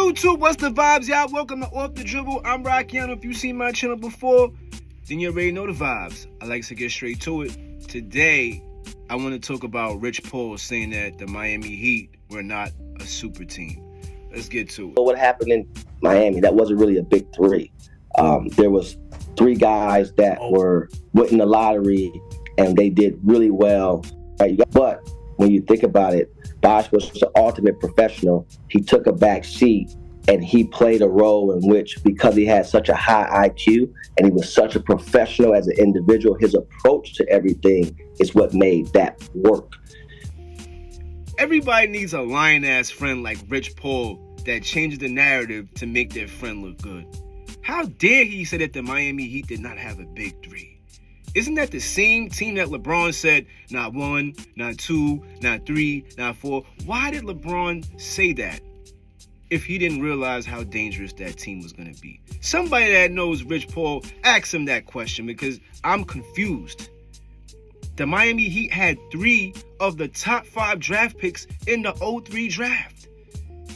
YouTube, what's the vibes, y'all? Welcome to Off the Dribble. I'm Rockiano. If you've seen my channel before, then you already know the vibes. I like to get straight to it. Today, I want to talk about Rich Paul saying that the Miami Heat were not a super team. Let's get to it. What happened in Miami, that wasn't really a big three. There was three guys that went in the lottery and they did really well. Right? But when you think about it, Bosh was the ultimate professional. He took a back seat and he played a role in which, because he had such a high IQ and he was such a professional as an individual, his approach to everything is what made that work. Everybody needs a lion-ass friend like Rich Paul that changes the narrative to make their friend look good. How dare he say that the Miami Heat did not have a big three? Isn't that the same team that LeBron said, not one, not two, not three, not four? Why did LeBron say that if he didn't realize how dangerous that team was going to be? Somebody that knows Rich Paul, ask him that question, because I'm confused. The Miami Heat had 3 of the top 5 draft picks in the 03 draft.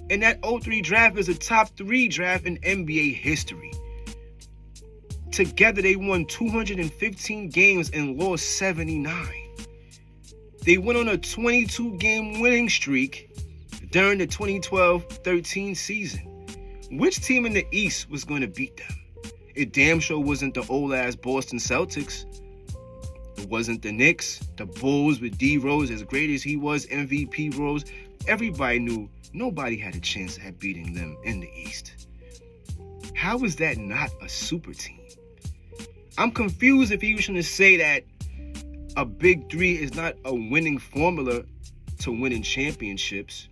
And that 03 draft is a top 3 draft in NBA history. Together, they won 215 games and lost 79. They went on a 22-game winning streak during the 2012-13 season. Which team in the East was going to beat them? It damn sure wasn't the old-ass Boston Celtics. It wasn't the Knicks, the Bulls with D Rose, as great as he was, MVP Rose. Everybody knew nobody had a chance at beating them in the East. How is that not a super team? I'm confused if he was trying to say that a big three is not a winning formula to winning championships.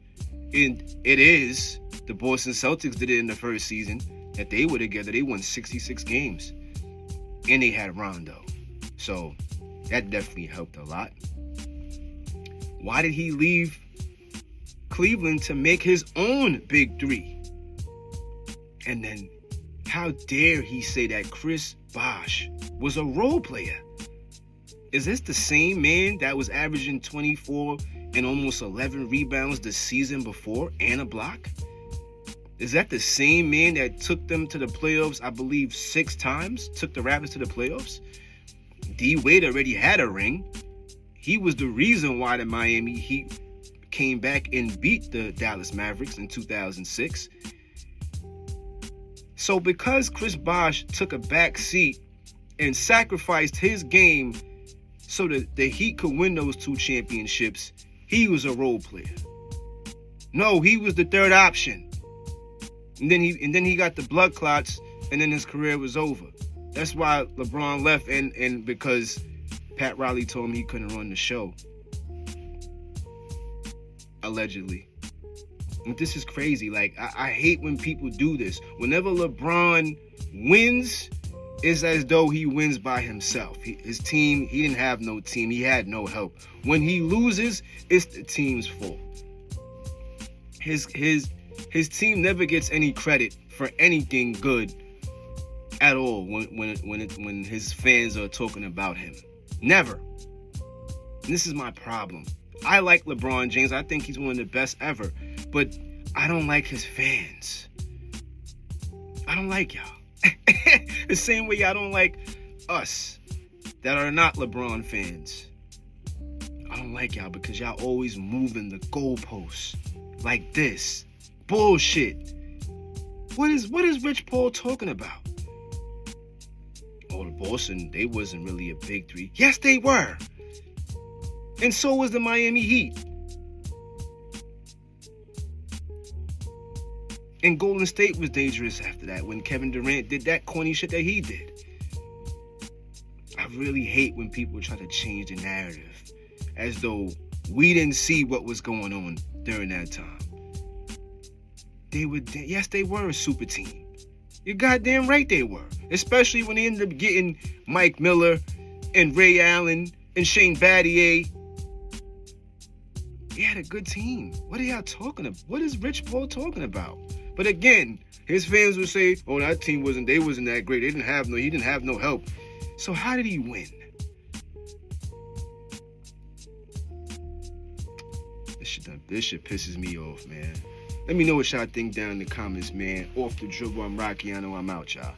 And it is. The Boston Celtics did it in the first season that they were together. They won 66 games. And they had Rondo. So that definitely helped a lot. Why did he leave Cleveland to make his own big three? And then how dare he say that Chris Bosh was a role player? Is this the same man that was averaging 24 and almost 11 rebounds the season before and a block? Is that the same man that took them to the playoffs, I believe, 6 times? Took the Raptors to the playoffs? D Wade already had a ring. He was the reason why the Miami Heat came back and beat the Dallas Mavericks in 2006. So because Chris Bosh took a back seat and sacrificed his game so that the Heat could win those 2 championships, he was a role player. No, he was the third option. And then he got the blood clots, and then his career was over. That's why LeBron left, and because Pat Riley told him he couldn't run the show. Allegedly. And this is crazy. Like, I hate when people do this. Whenever LeBron wins, it's as though he wins by himself. His team, he didn't have no team. He had no help. When he loses, it's the team's fault. His team never gets any credit for anything good at all when his fans are talking about him. Never. And this is my problem. I like LeBron James. I think he's one of the best ever. But I don't like his fans. I don't like y'all. The same way y'all don't like us that are not LeBron fans. I don't like y'all because y'all always moving the goalposts like this. Bullshit. What is Rich Paul talking about? Oh, the Boston, they wasn't really a big three. Yes, they were. And so was the Miami Heat. And Golden State was dangerous after that when Kevin Durant did that corny shit that he did. I really hate when people try to change the narrative as though we didn't see what was going on during that time. Yes, they were a super team. You're goddamn right they were. Especially when they ended up getting Mike Miller and Ray Allen and Shane Battier. They had a good team. What are y'all talking about? What is Rich Paul talking about? But again, his fans would say, "Oh, that team wasn't that great. He didn't have no help." So how did he win? This shit pisses me off, man. Let me know what y'all think down in the comments, man. Off the dribble, I'm Rocky. I know I'm out, y'all.